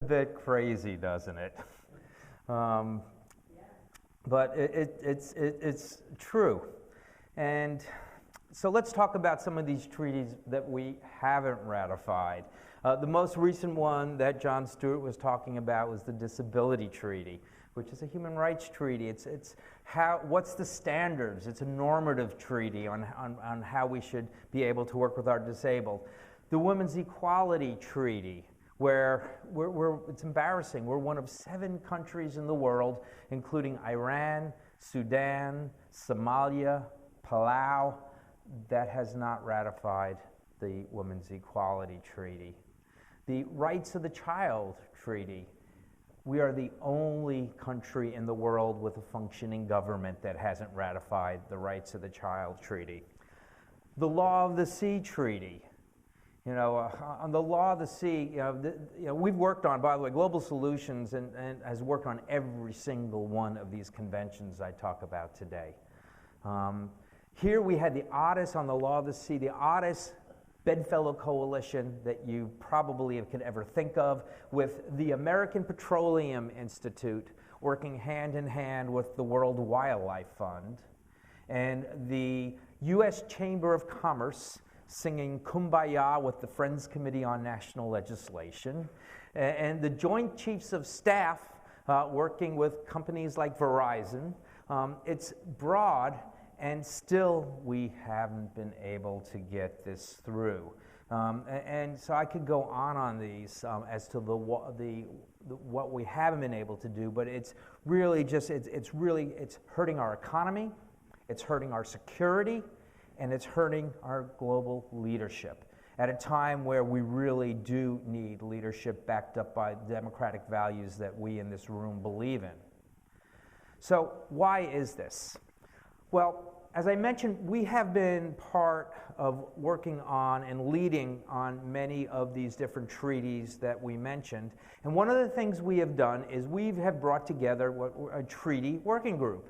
a bit crazy, doesn't it? Um, but it's true. And so let's talk about some of these treaties that we haven't ratified. The most recent one that John Stewart was talking about was the Disability Treaty, which is a human rights treaty. What's the standards? It's a normative treaty on how we should be able to work with our disabled. The Women's Equality Treaty, where it's embarrassing. We're one of 7 countries in the world, including Iran, Sudan, Somalia, Palau, that has not ratified the Women's Equality Treaty. The Rights of the Child Treaty. We are the only country in the world with a functioning government that hasn't ratified the Rights of the Child Treaty. The Law of the Sea Treaty. On the Law of the Sea, we've worked on, by the way, Global Solutions and has worked on every single one of these conventions I talk about today. Here we had the oddest, on the Law of the Sea, the oddest bedfellow coalition that you probably could ever think of, with the American Petroleum Institute working hand in hand with the World Wildlife Fund, and the U.S. Chamber of Commerce singing Kumbaya with the Friends Committee on National Legislation, and the Joint Chiefs of Staff working with companies like Verizon. It's broad, and still we haven't been able to get this through. And so I could go on these as to what we haven't been able to do, but it's really just, it's hurting our economy, it's hurting our security, and it's hurting our global leadership at a time where we really do need leadership backed up by democratic values that we in this room believe in. So why is this? Well, as I mentioned, we have been part of working on and leading on many of these different treaties that we mentioned. And one of the things we have done is we have brought together a treaty working group.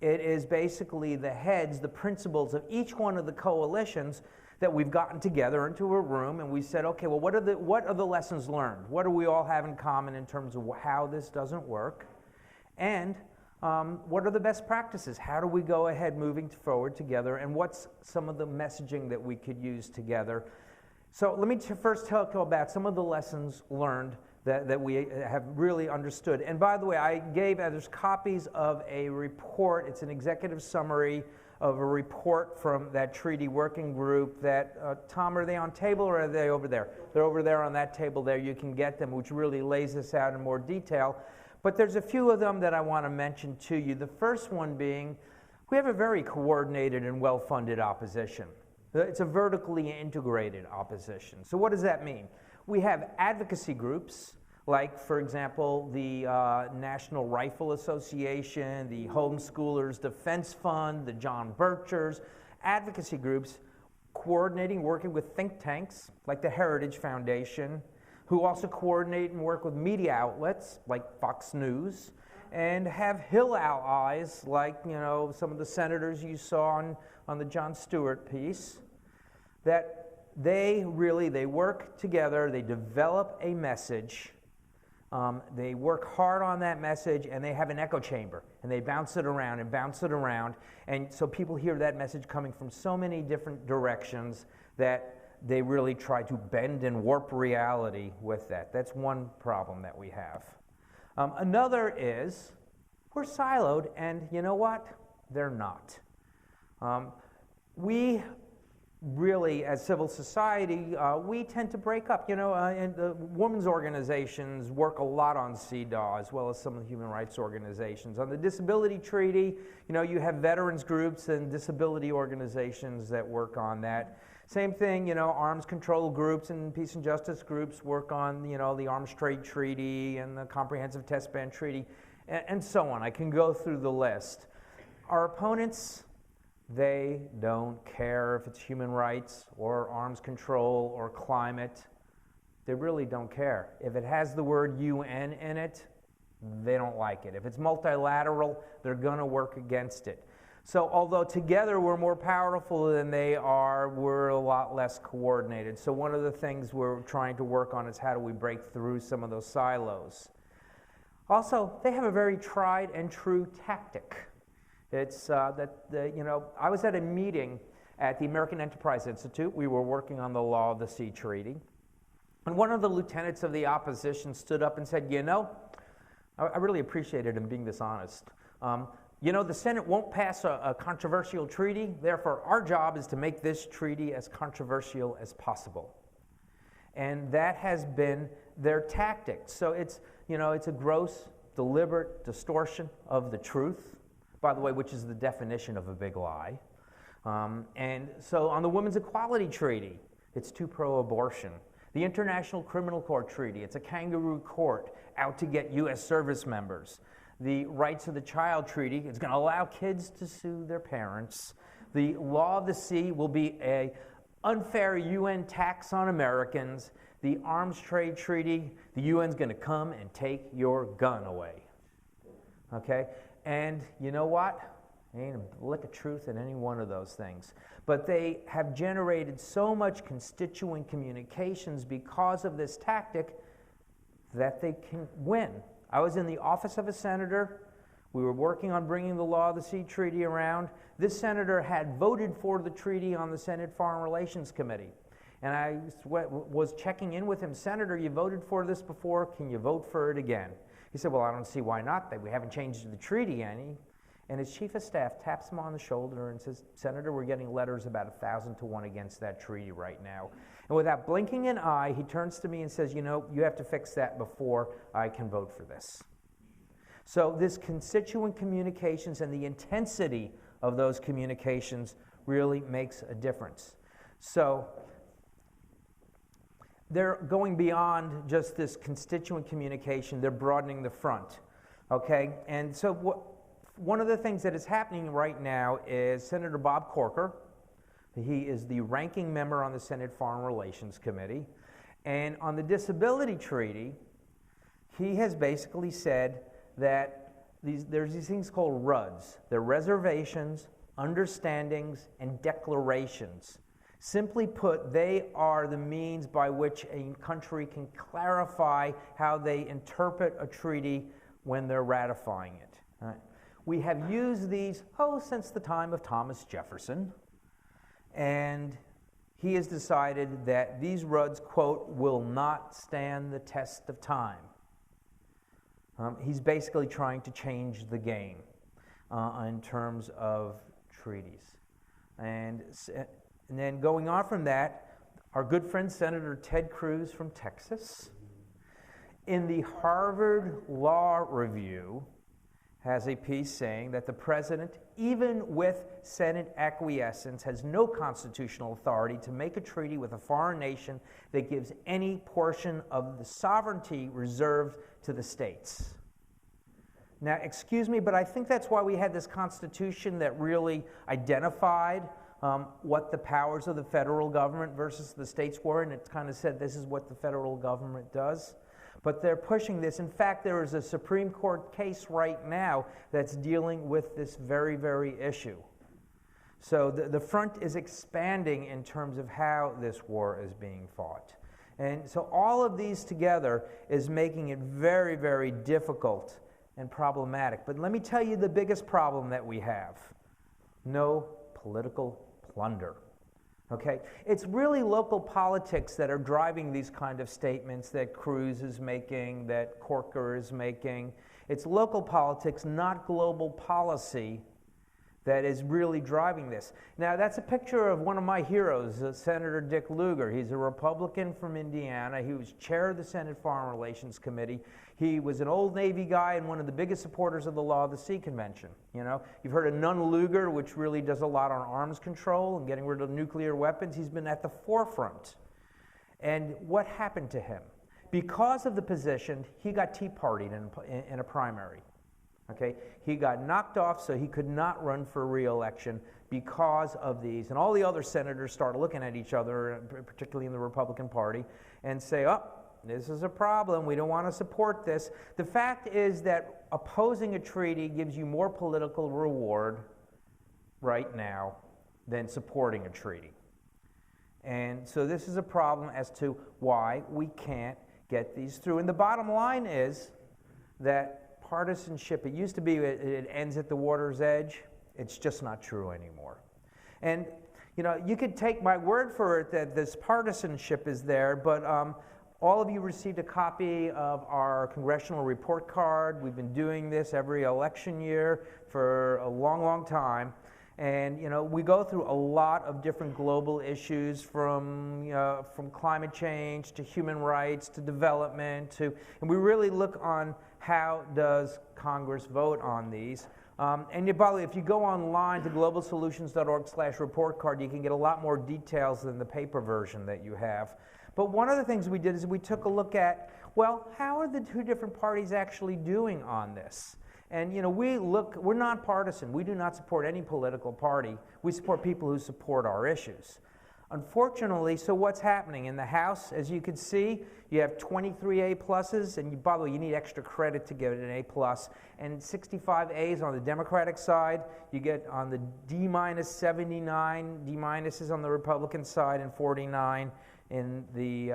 It is basically the heads, the principals of each one of the coalitions that we've gotten together into a room, and we said, okay, well, what are the lessons learned? What do we all have in common in terms of how this doesn't work? And what are the best practices? How do we go ahead moving forward together? And what's some of the messaging that we could use together? So let me first talk about some of the lessons learned that we have really understood. And by the way, there's copies of a report. It's an executive summary of a report from that treaty working group that, Tom, are they on table or are they over there? They're over there on that table there. You can get them, which really lays this out in more detail. But there's a few of them that I want to mention to you. The first one being, we have a very coordinated and well-funded opposition. It's a vertically integrated opposition. So what does that mean? We have advocacy groups, like, for example, the National Rifle Association, the Homeschoolers Defense Fund, the John Birchers, advocacy groups coordinating, working with think tanks, like the Heritage Foundation, who also coordinate and work with media outlets, like Fox News, and have Hill allies, like, some of the senators you saw on the Jon Stewart piece, that they work together, they develop a message, they work hard on that message, and they have an echo chamber, and they bounce it around, and so people hear that message coming from so many different directions that they really try to bend and warp reality with that. That's one problem that we have. Another is, we're siloed, and you know what? They're not. We really, as civil society, we tend to break up. And the women's organizations work a lot on CEDAW, as well as some of the human rights organizations. On the disability treaty, you have veterans groups and disability organizations that work on that. Same thing, arms control groups and peace and justice groups work on, the Arms Trade Treaty and the Comprehensive Test Ban Treaty, and so on. I can go through the list. Our opponents, they don't care if it's human rights or arms control or climate. They really don't care. If it has the word UN in it, they don't like it. If it's multilateral, they're going to work against it. So although together we're more powerful than they are, we're a lot less coordinated. So one of the things we're trying to work on is how do we break through some of those silos. Also, they have a very tried and true tactic. It's I was at a meeting at the American Enterprise Institute. We were working on the Law of the Sea Treaty. And one of the lieutenants of the opposition stood up and said, I really appreciated him being this honest. The Senate won't pass a controversial treaty, therefore our job is to make this treaty as controversial as possible. And that has been their tactic. So it's a gross, deliberate distortion of the truth, by the way, which is the definition of a big lie. And so on the Women's Equality Treaty, it's too pro-abortion. The International Criminal Court Treaty, it's a kangaroo court out to get U.S. service members. The Rights of the Child Treaty, it's going to allow kids to sue their parents. The Law of the Sea will be an unfair UN tax on Americans. The Arms Trade Treaty, the UN's going to come and take your gun away. Okay? And you know what? There ain't a lick of truth in any one of those things. But they have generated so much constituent communications because of this tactic that they can win. I was in the office of a senator. We were working on bringing the Law of the Sea Treaty around. This senator had voted for the treaty on the Senate Foreign Relations Committee. And I was checking in with him, Senator, you voted for this before, can you vote for it again? He said, well, I don't see why not. We haven't changed the treaty any. And his chief of staff taps him on the shoulder and says, Senator, we're getting letters about 1,000 to 1 against that treaty right now. And without blinking an eye, he turns to me and says, you have to fix that before I can vote for this. So this constituent communications and the intensity of those communications really makes a difference. So they're going beyond just this constituent communication, they're broadening the front, okay? And so one of the things that is happening right now is Senator Bob Corker. He is the ranking member on the Senate Foreign Relations Committee. And on the disability treaty, he has basically said that there's these things called RUDs. They're reservations, understandings, and declarations. Simply put, they are the means by which a country can clarify how they interpret a treaty when they're ratifying it. Right? We have used these, since the time of Thomas Jefferson, and he has decided that these RUDs, quote, will not stand the test of time. He's basically trying to change the game in terms of treaties. And then going on from that, our good friend Senator Ted Kraus from Texas, in the Harvard Law Review, has a piece saying that the president, even with Senate acquiescence, has no constitutional authority to make a treaty with a foreign nation that gives any portion of the sovereignty reserved to the states. Now, excuse me, but I think that's why we had this Constitution that really identified what the powers of the federal government versus the states were, and it kind of said this is what the federal government does. But they're pushing this. In fact, there is a Supreme Court case right now that's dealing with this very, very issue. So the front is expanding in terms of how this war is being fought. And so all of these together is making it very, very difficult and problematic. But let me tell you the biggest problem that we have. No political plunder. Okay? It's really local politics that are driving these kind of statements that Kraus is making, that Corker is making. It's local politics, not global policy, that is really driving this. Now, that's a picture of one of my heroes, Senator Dick Lugar. He's a Republican from Indiana. He was chair of the Senate Foreign Relations Committee. He was an old Navy guy and one of the biggest supporters of the Law of the Sea Convention. You know, you've heard of Nunn-Lugar, which really does a lot on arms control and getting rid of nuclear weapons. He's been at the forefront. And what happened to him? Because of the position, he got Tea Partied in a primary. Okay, he got knocked off, so he could not run for re-election because of these. And all the other senators started looking at each other, particularly in the Republican Party, and say, oh, this is a problem. We don't want to support this. The fact is that opposing a treaty gives you more political reward right now than supporting a treaty. And so this is a problem as to why we can't get these through. And the bottom line is that partisanship, it used to be it ends at the water's edge. It's just not true anymore. And you know, you could take my word for it that this partisanship is there, but all of you received a copy of our congressional report card. We've been doing this every election year for a long, long time. And you know, we go through a lot of different global issues, from climate change to human rights to development and we really look on how does Congress vote on these. And by the way, if you go online to globalsolutions.org/report card, you can get a lot more details than the paper version that you have. But one of the things we did is we took a look at, well, how are the two different parties actually doing on this? And you know, we're nonpartisan. We do not support any political party. We support people who support our issues. Unfortunately, so what's happening in the House? As you can see, you have 23 A pluses, and by the way, you need extra credit to get an A plus, and 65 A's on the Democratic side. You get on the D minus 79 D minuses on the Republican side, and 49 in the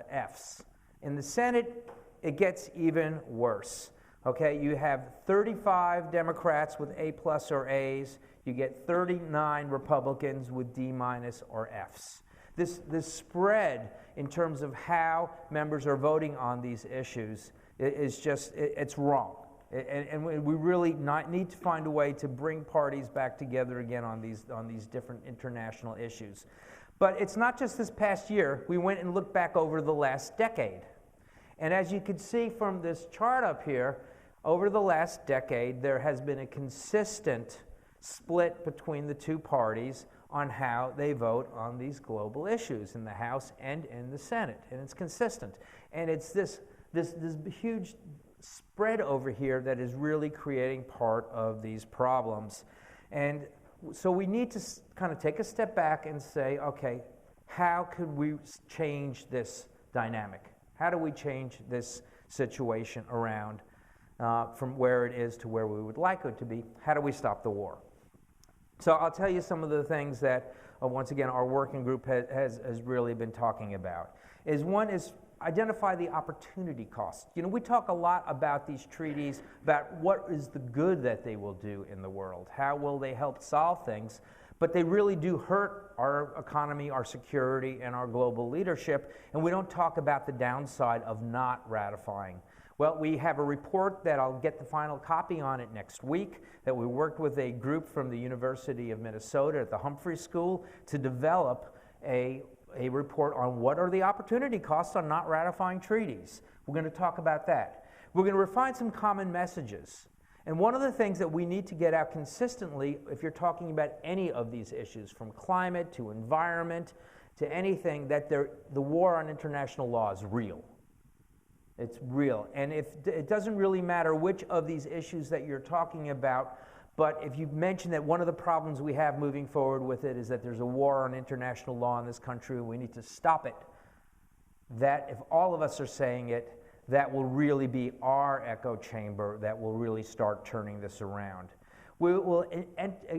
F's. In the Senate, it gets even worse. Okay, you have 35 Democrats with A plus or A's. You get 39 Republicans with D minus or F's. This spread in terms of how members are voting on these issues is just, it's wrong. And we really need to find a way to bring parties back together again on these different international issues. But it's not just this past year. We went and looked back over the last decade. And as you can see from this chart up here, over the last decade, there has been a consistent split between the two parties on how they vote on these global issues in the House and in the Senate. And it's consistent. And it's this huge spread over here that is really creating part of these problems. And so we need to kind of take a step back and say, okay, how could we change this dynamic? How do we change this situation around from where it is to where we would like it to be? How do we stop the war? So I'll tell you some of the things that, once again, our working group has really been talking about. One is identify the opportunity cost. You know, we talk a lot about these treaties, about what is the good that they will do in the world. How will they help solve things? But they really do hurt our economy, our security, and our global leadership, and we don't talk about the downside of not ratifying. Well, we have a report that I'll get the final copy on it next week, that we worked with a group from the University of Minnesota at the Humphrey School to develop a report on what are the opportunity costs on not ratifying treaties. We're going to talk about that. We're going to refine some common messages. And one of the things that we need to get out consistently, if you're talking about any of these issues, from climate to environment to anything, that the war on international law is real. It's real. And it doesn't really matter which of these issues that you're talking about, but if you mention that one of the problems we have moving forward with it is that there's a war on international law in this country and we need to stop it, that if all of us are saying it, that will really be our echo chamber that will really start turning this around. We will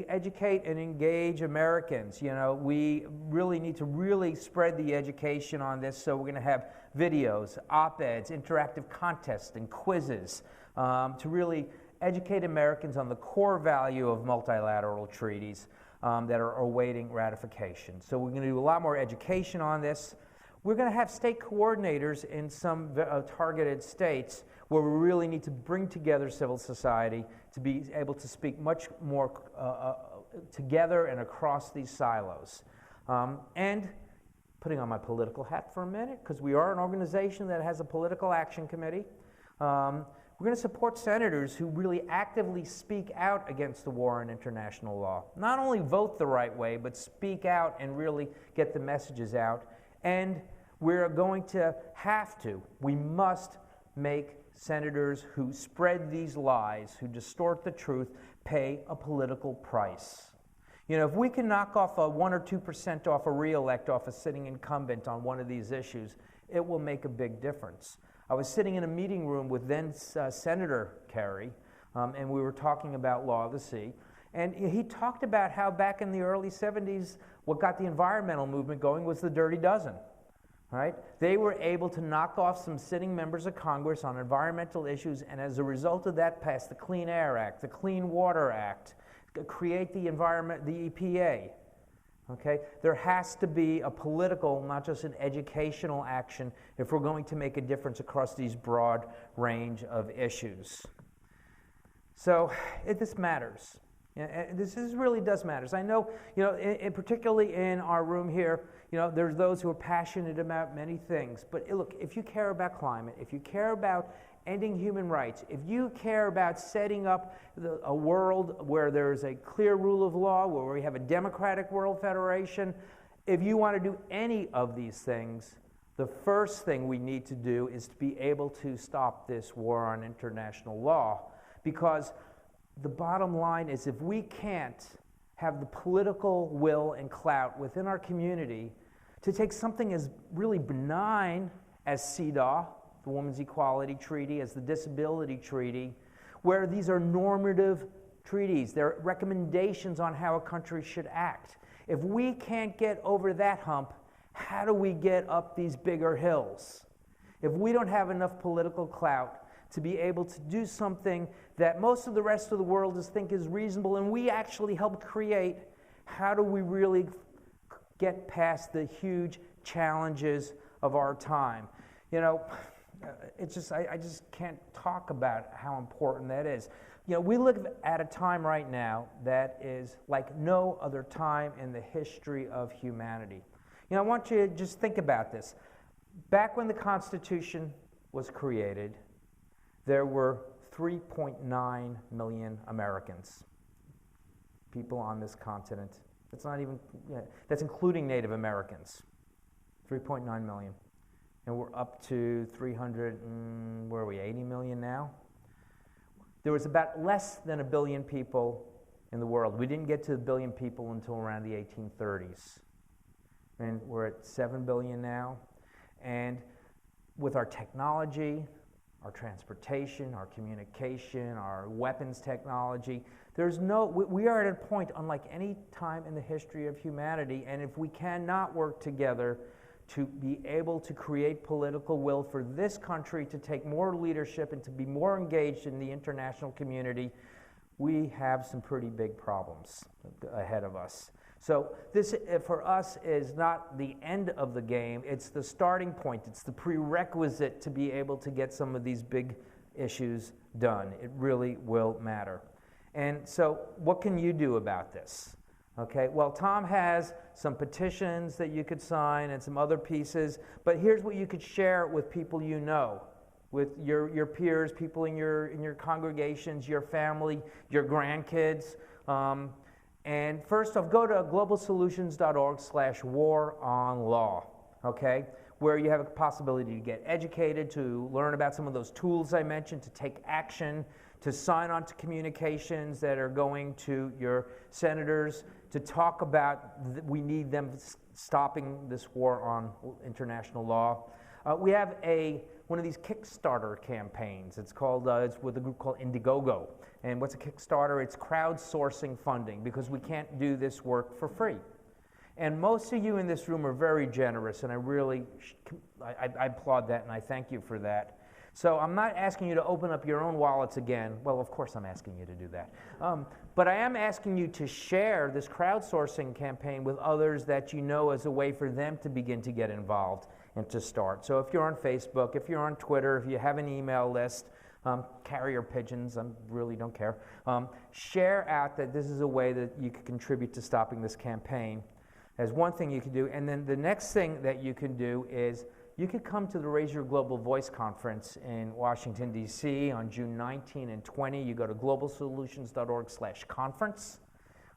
educate and engage Americans. You know, we really need to really spread the education on this, so we're going to have videos, op-eds, interactive contests, and quizzes to really educate Americans on the core value of multilateral treaties that are awaiting ratification. So we're going to do a lot more education on this. We're going to have state coordinators in some targeted states where we really need to bring together civil society to be able to speak much more together and across these silos. And putting on my political hat for a minute, because we are an organization that has a political action committee, we're going to support senators who really actively speak out against the war on international law. Not only vote the right way, but speak out and really get the messages out. And we're going to we must make senators who spread these lies, who distort the truth, pay a political price. You know, if we can knock off 1 or 2% off a re-elect off a sitting incumbent on one of these issues, it will make a big difference. I was sitting in a meeting room with then Senator Kerry, and we were talking about Law of the Sea. And he talked about how back in the early 70s, what got the environmental movement going was the Dirty Dozen, right? They were able to knock off some sitting members of Congress on environmental issues, and as a result of that, passed the Clean Air Act, the Clean Water Act, create the environment, the EPA. Okay? There has to be a political, not just an educational action if we're going to make a difference across these broad range of issues. So this matters. This really does matter. I know, particularly in our room here, there's those who are passionate about many things. But look, if you care about climate, if you care about ending human rights, if you care about setting up a world where there's a clear rule of law, where we have a democratic world federation, if you want to do any of these things, the first thing we need to do is to be able to stop this war on international law. Because the bottom line is, if we can't have the political will and clout within our community to take something as really benign as CEDAW, the Women's Equality Treaty, as the Disability Treaty, where these are normative treaties, they're recommendations on how a country should act. If we can't get over that hump, how do we get up these bigger hills? If we don't have enough political clout to be able to do something that most of the rest of the world think is reasonable, and we actually helped create, how do we really get past the huge challenges of our time? I just can't talk about how important that is. We live at a time right now that is like no other time in the history of humanity. I want you to just think about this. Back when the Constitution was created, there were 3.9 million Americans, people on this continent. That's not even, that's including Native Americans, 3.9 million. And we're up to 80 million now? There was about less than 1 billion people in the world. We didn't get to 1 billion people until around the 1830s. And we're at 7 billion now. And with our technology, our transportation, our communication, our weapons technology, we are at a point unlike any time in the history of humanity, and if we cannot work together to be able to create political will for this country to take more leadership and to be more engaged in the international community, we have some pretty big problems ahead of us. So this, for us, is not the end of the game. It's the starting point. It's the prerequisite to be able to get some of these big issues done. It really will matter. And so what can you do about this? Okay, well, Tom has some petitions that you could sign and some other pieces, but here's what you could share with people you know, with your peers, people in your congregations, your family, your grandkids. And first off, go to globalsolutions.org/war-on-law, okay, where you have a possibility to get educated, to learn about some of those tools I mentioned, to take action, to sign on to communications that are going to your senators, to talk about we need them stopping this war on international law. We have one of these Kickstarter campaigns. It's with a group called Indiegogo. And what's a Kickstarter? It's crowdsourcing funding, because we can't do this work for free. And most of you in this room are very generous, and I really I applaud that, and I thank you for that. So I'm not asking you to open up your own wallets again. Well, of course I'm asking you to do that. But I am asking you to share this crowdsourcing campaign with others that you know as a way for them to begin to get involved and to start. So if you're on Facebook, if you're on Twitter, if you have an email list, carrier pigeons, I really don't care. Share out that this is a way that you could contribute to stopping this campaign. As one thing you can do. And then the next thing that you can do is you could come to the Raise Your Global Voice Conference in Washington, D.C. on June 19 and 20. You go to globalsolutions.org/conference,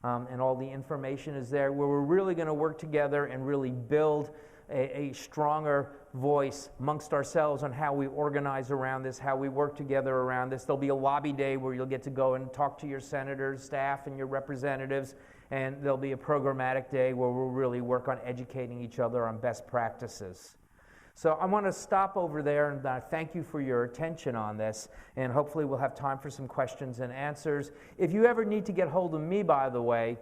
and all the information is there, where we're really going to work together and really build a stronger voice amongst ourselves on how we organize around this, how we work together around this. There'll be a lobby day where you'll get to go and talk to your senators, staff, and your representatives, and there'll be a programmatic day where we'll really work on educating each other on best practices. So I want to stop over there and thank you for your attention on this, and hopefully we'll have time for some questions and answers. If you ever need to get hold of me, by the way,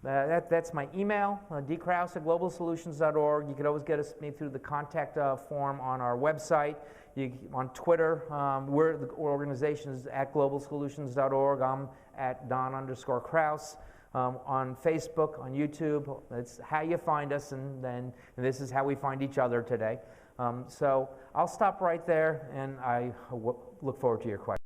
that's my email, dkraus@globalsolutions.org. You can always get me through the contact form on our website. On Twitter, the organization is at globalsolutions.org. I'm at Don_Kraus. On Facebook, on YouTube, that's how you find us, and this is how we find each other today. So I'll stop right there, and I look forward to your questions.